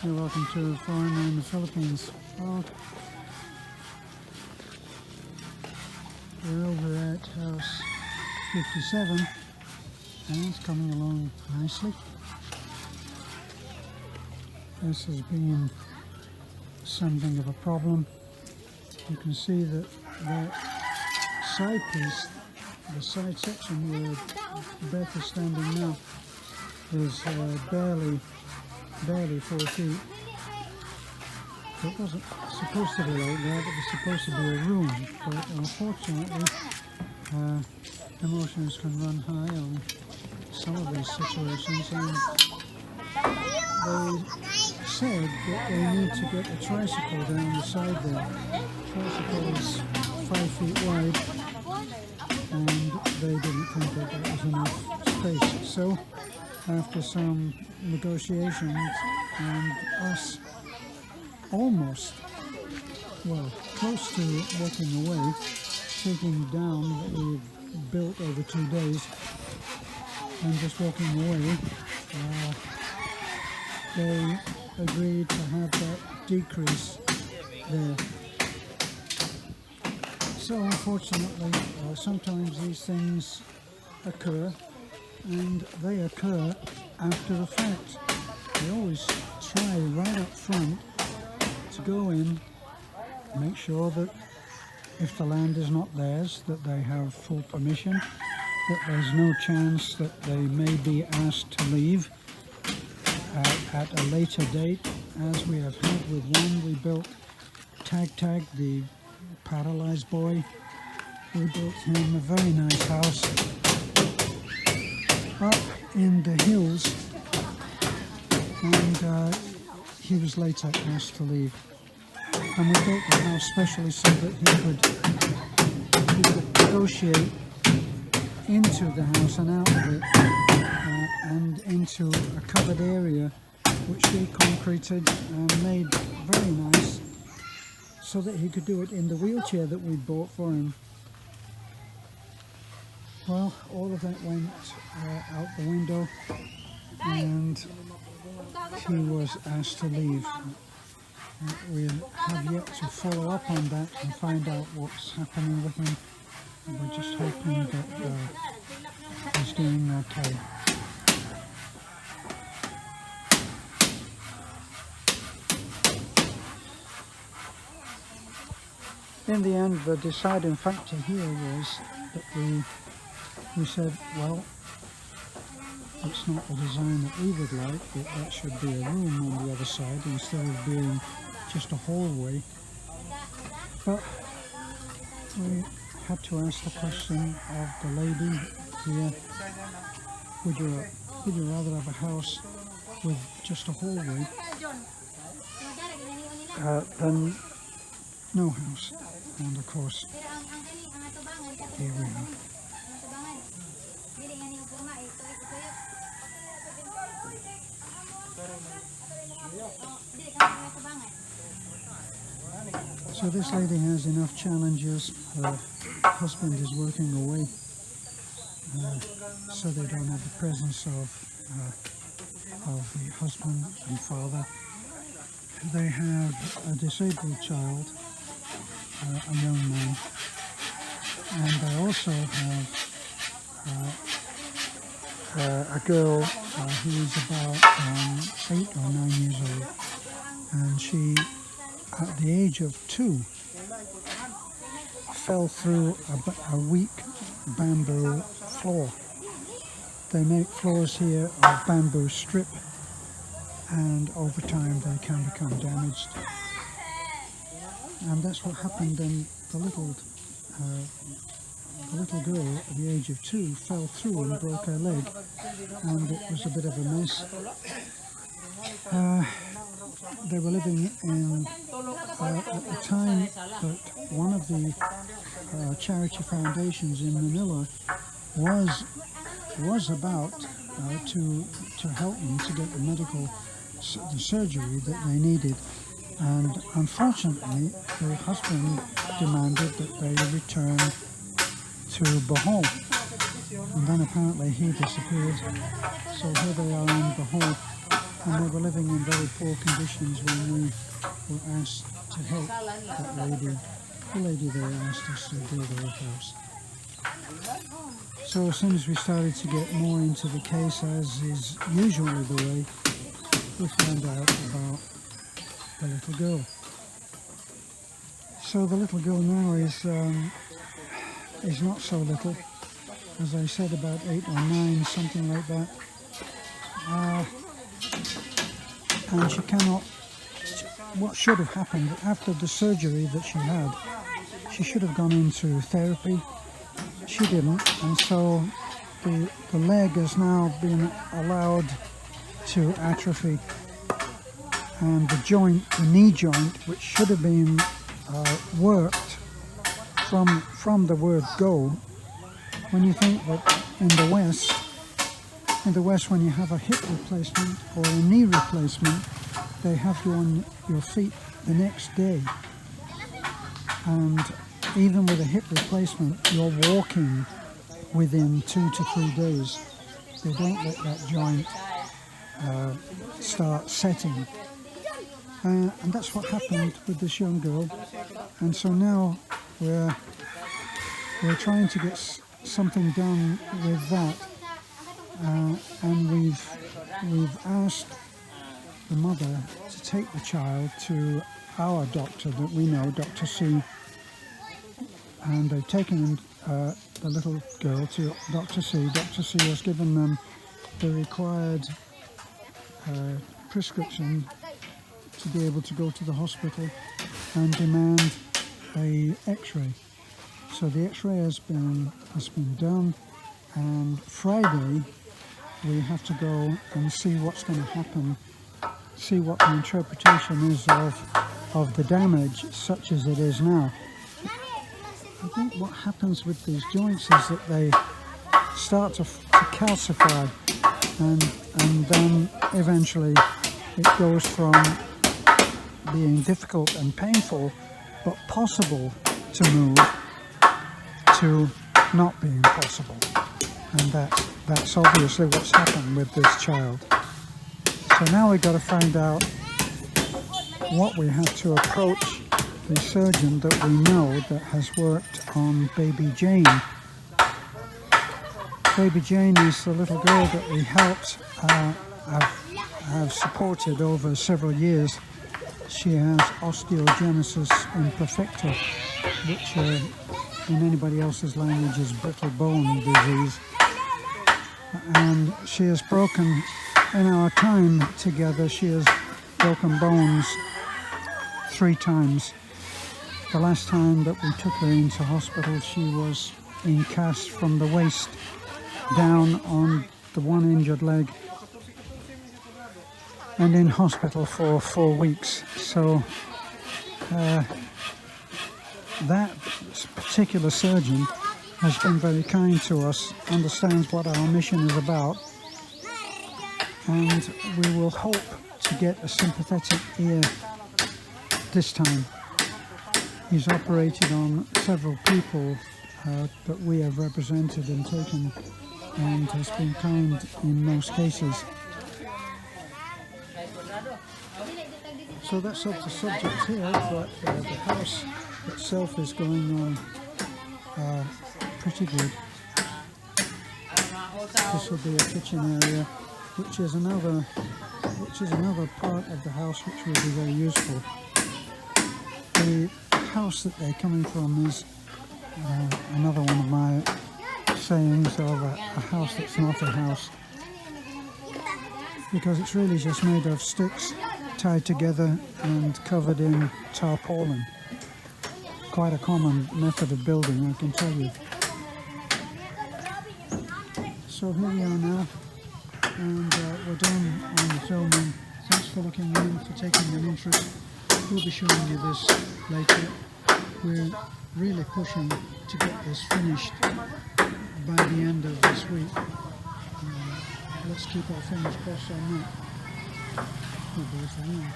You're welcome to a foreigner in the Philippines. Well, we're over at house 57 and it's coming along nicely. This has been something of a problem. You can see that that side piece, the side section where Beth is standing now, is barely 4 feet. It wasn't supposed to be like that, it was supposed to be a room, but unfortunately emotions can run high on some of these situations, and they said that they need to get a tricycle down the side there. The tricycle is 5 feet wide and they didn't think that there was enough space. So after some negotiations and us almost, well, close to walking away, taking down what we built over 2 days and just walking away, they agreed to have that decrease there. So unfortunately, sometimes these things occur, and they occur after the fact. They always try right up front to go in, make sure that if the land is not theirs, that they have full permission, that there's no chance that they may be asked to leave at a later date, as we have had with one. We built Tag, the paralyzed boy. We built him a very nice house up in the hills, and he was later asked to leave. And we built the house specially so that he could negotiate into the house and out of it, and into a covered area which we concreted and made very nice, so that he could do it in the wheelchair that we bought for him. Well, all of that went out the window, and he was asked to leave. We have yet to follow up on that and find out what's happening with him. We're just hoping that he's doing okay. In the end, the deciding factor here was that we said, well, it's not the design that we would like, that should be a room on the other side instead of being just a hallway. But we had to ask the question of the lady here, would you rather have a house with just a hallway than no house? And of course, here we are. So this lady has enough challenges. Her husband is working away, so they don't have the presence of the husband and father. They have a disabled child, a young man, and they also have a girl who is about 8 or 9 years old, and she, at the age of 2, fell through a weak bamboo floor. They make floors here of bamboo strip, and over time they can become damaged. And that's what happened, and the little girl at the age of 2 fell through and broke her leg, and it was a bit of a mess. They were living in, at the time that one of the charity foundations in Manila was about to help them to get the surgery that they needed. And unfortunately, the husband demanded that they return to Bohol, and then apparently he disappeared. So here they are in Bohol, and they were living in very poor conditions when we were asked to help that lady. The lady there asked us to build her house. So as soon as we started to get more into the case, as is usually the way, we found out about the little girl. So the little girl now is not so little. As I said, about 8 or 9, something like that. And she cannot, what should have happened after the surgery that she had, she should have gone into therapy. She didn't, and so the leg has now been allowed to atrophy, and the joint, the knee joint, which should have been worked from the word go. When you think that in the West, when you have a hip replacement or a knee replacement, they have you on your feet the next day. And even with a hip replacement, you're walking within 2 to 3 days. They don't let that joint start setting. And that's what happened with this young girl. And so now we're trying to get something done with that. And we've asked the mother to take the child to our doctor that we know, Dr. C. And they've taken the little girl to Dr. C. Dr. C has given them the required prescription to be able to go to the hospital and demand a X-ray. So the X-ray has been done, and Friday we have to go and see what's going to happen, see what the interpretation is of the damage, such as it is now. I think what happens with these joints is that they start to calcify, and then eventually it goes from being difficult and painful but possible to move to not being possible. And that's obviously what's happened with this child. So now we've got to find out what we have to approach the surgeon that we know that has worked on baby Jane. Baby Jane is the little girl that we helped, have supported over several years. She has osteogenesis imperfecta, which in anybody else's language is brittle bone disease. And she has broken, in our time together, she has broken bones 3 times. The last time that we took her into hospital, she was in cast from the waist down on the one injured leg, and in hospital for 4 weeks. So that particular surgeon has been very kind to us, understands what our mission is about, and we will hope to get a sympathetic ear this time. He's operated on several people that we have represented and taken, and has been kind in most cases. So that's off the subject here, but the house itself is going on pretty good. This will be a kitchen area, which is another part of the house which will be very useful. The house that they're coming from is another one of my sayings of a house that's not a house, because it's really just made of sticks tied together and covered in tarpaulin. Quite a common method of building, I can tell you. So here we are now, and we're done on the filming. Thanks for looking in, for taking an interest. We'll be showing you this later. We're really pushing to get this finished by the end of this week. Let's keep our fingers crossed on that. We'll go for now.